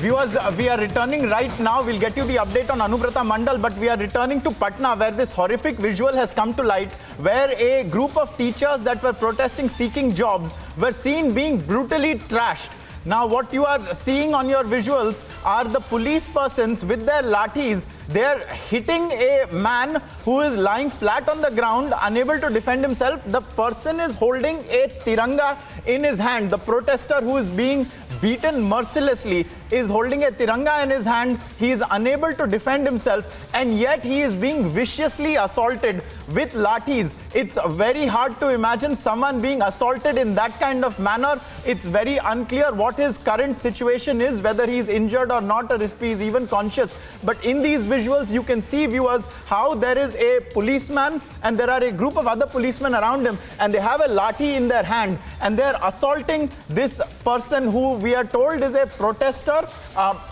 Viewers, we are returning right now. We'll get you the update on Anubrata Mandal, but we are returning to Patna, where this horrific visual has come to light, where a group of teachers that were protesting seeking jobs were seen being brutally trashed. Now, what you are seeing on your visuals are the police persons with their lathis. They're hitting a man who is lying flat on the ground, unable to defend himself. The person is holding a Tiranga in his hand. The protester who is being beaten mercilessly is holding a Tiranga in his hand. He is unable to defend himself, and yet he is being viciously assaulted with lathis. It's very hard to imagine someone being assaulted in that kind of manner. It's very unclear what his current situation is, whether he's injured or not, or if he's even conscious. But in these visuals, you can see, viewers, how there is a policeman and there are a group of other policemen around him, and they have a lathi in their hand, and they're assaulting this person who we are told is a protester.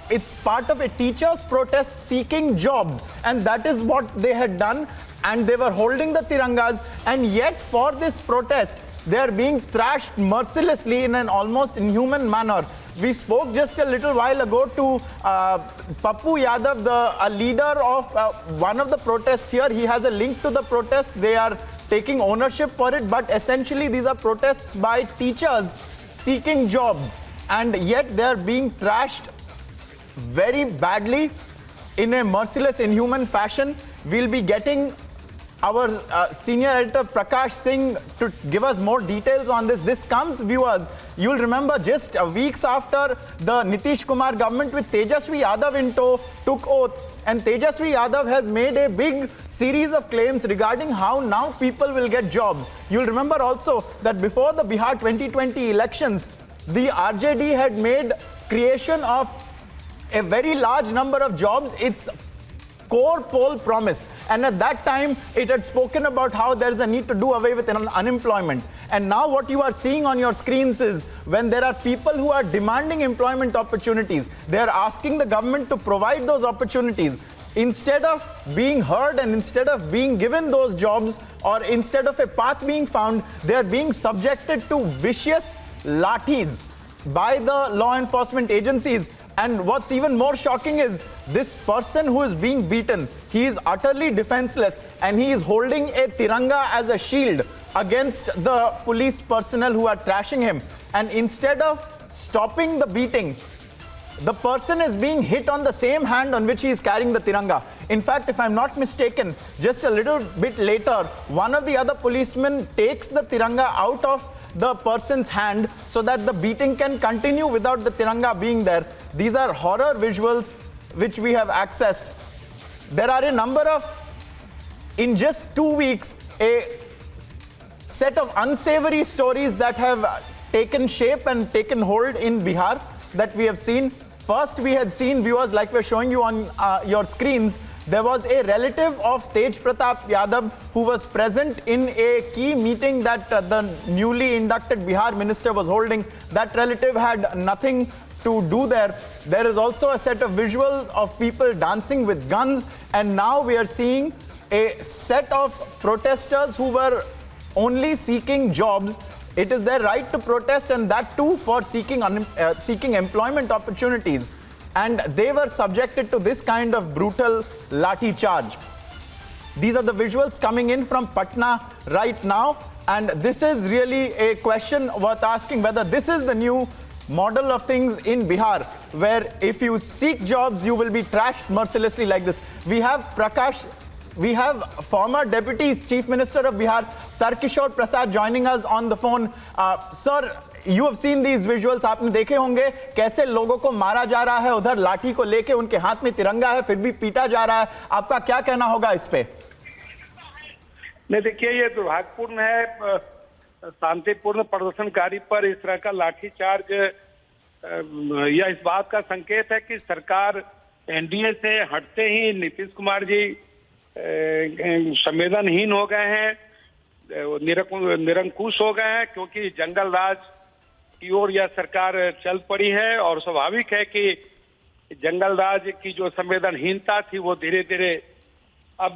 It's part of a teacher's protest seeking jobs, and that is what they had done. And they were holding the Tirangas, and yet for this protest, they are being thrashed mercilessly in an almost inhuman manner. We spoke just a little while ago to Pappu Yadav, a leader of one of the protests here. He has a link to the protest. They are taking ownership for it, but essentially these are protests by teachers seeking jobs, and yet they are being thrashed very badly in a merciless, inhuman fashion. We'll be getting our senior editor Prakash Singh to give us more details on this. This comes, viewers, you'll remember just weeks after the Nitish Kumar government with Tejasvi Yadav in tow took oath, and Tejasvi Yadav has made a big series of claims regarding how now people will get jobs. You'll remember also that before the Bihar 2020 elections, the RJD had made creation of a very large number of jobs its core poll promise, and at that time it had spoken about how there is a need to do away with unemployment. And now what you are seeing on your screens is when there are people who are demanding employment opportunities, they are asking the government to provide those opportunities. Instead of being heard and instead of being given those jobs, or instead of a path being found, they are being subjected to vicious lathis by the law enforcement agencies. And what's even more shocking is this person who is being beaten, he is utterly defenseless, and he is holding a Tiranga as a shield against the police personnel who are trashing him. And instead of stopping the beating, the person is being hit on the same hand on which he is carrying the Tiranga. In fact, if I'm not mistaken, just a little bit later, one of the other policemen takes the Tiranga out of the person's hand so that the beating can continue without the Tiranga being there. These are horror visuals which we have accessed. There are a number of, in just 2 weeks, a set of unsavory stories that have taken shape and taken hold in Bihar that we have seen. First, we had seen, viewers, like we're showing you on your screens, there was a relative of Tej Pratap Yadav who was present in a key meeting that the newly inducted Bihar minister was holding. That relative had nothing to do there. There is also a set of visuals of people dancing with guns, and now we are seeing a set of protesters who were only seeking jobs. It is their right to protest, and that too for seeking employment opportunities. And they were subjected to this kind of brutal lathi charge. These are the visuals coming in from Patna right now. And this is really a question worth asking, whether this is the new model of things in Bihar, where if you seek jobs, you will be trashed mercilessly like this. We have Prakash. We have former Deputy Chief Minister of Bihar, Tarkishore Prasad, joining us on the phone. Sir, you have seen these visuals. आपने देखे होंगे कैसे लोगों को मारा जा रहा है, उधर लाठी को लेके उनके हाथ में तिरंगा है, फिर भी पीटा जा रहा है. आपका क्या कहना होगा इस पे? नहीं, देखिए, ये दुर्भाग्यपूर्ण है. शांतिपूर्ण प्रदर्शनकारी पर इस तरह का लाठीचार्ज यह इस बात का संकेत है कि सरकार एनडीए से हटते ही नीतीश कुमार जी संवेदनहीन हो गए हैं, निरंकुश हो गए हैं, क्योंकि जंगल राज की ओर यह सरकार चल पड़ी है. और स्वाभाविक है कि जंगल राज की जो संवेदनहीनता थी वो धीरे धीरे अब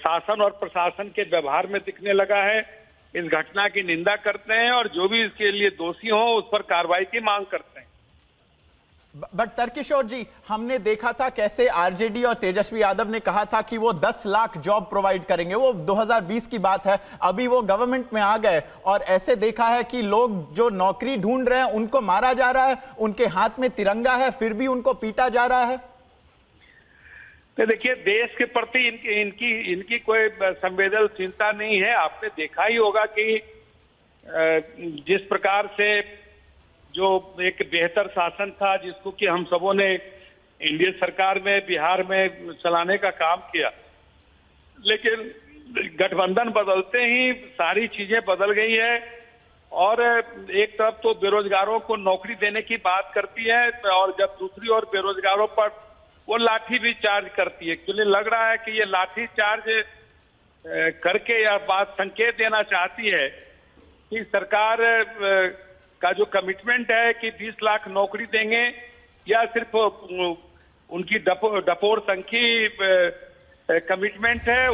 शासन और प्रशासन के व्यवहार में दिखने लगा है. इस घटना की निंदा करते हैं और जो भी इसके लिए दोषी हो उस पर कार्रवाई की मांग करते हैं. बट तर्किशोर जी, हमने देखा था कैसे आरजेडी और तेजस्वी यादव ने कहा था कि वो 10 लाख जॉब प्रोवाइड करेंगे। वो 2020 की बात है, अभी वो गवर्नमेंट में आ गए और ऐसे देखा है कि लोग जो नौकरी ढूंढ रहे हैं उनको मारा जा रहा है, उनके हाथ में तिरंगा है फिर भी उनको पीटा जा रहा है। तो देखिए, देश के प्रति इनकी कोई संवेदनशीलता नहीं है। आपने देखा ही होगा कि जिस प्रकार से जो एक बेहतर शासन था, जिसको कि हम सबों ने इंडिया सरकार में बिहार में चलाने का काम किया, लेकिन गठबंधन बदलते ही सारी चीजें बदल गई है। और एक तरफ तो बेरोजगारों को नौकरी देने की बात करती है और जब दूसरी ओर बेरोजगारों पर वो लाठी भी चार्ज करती है। एक्चुअली लग रहा है कि ये लाठी चार्ज करके यह बात संकेत देना चाहती है कि सरकार का जो कमिटमेंट है कि 20 लाख नौकरी देंगे, या सिर्फ उनकी डपोर संख्या कमिटमेंट है।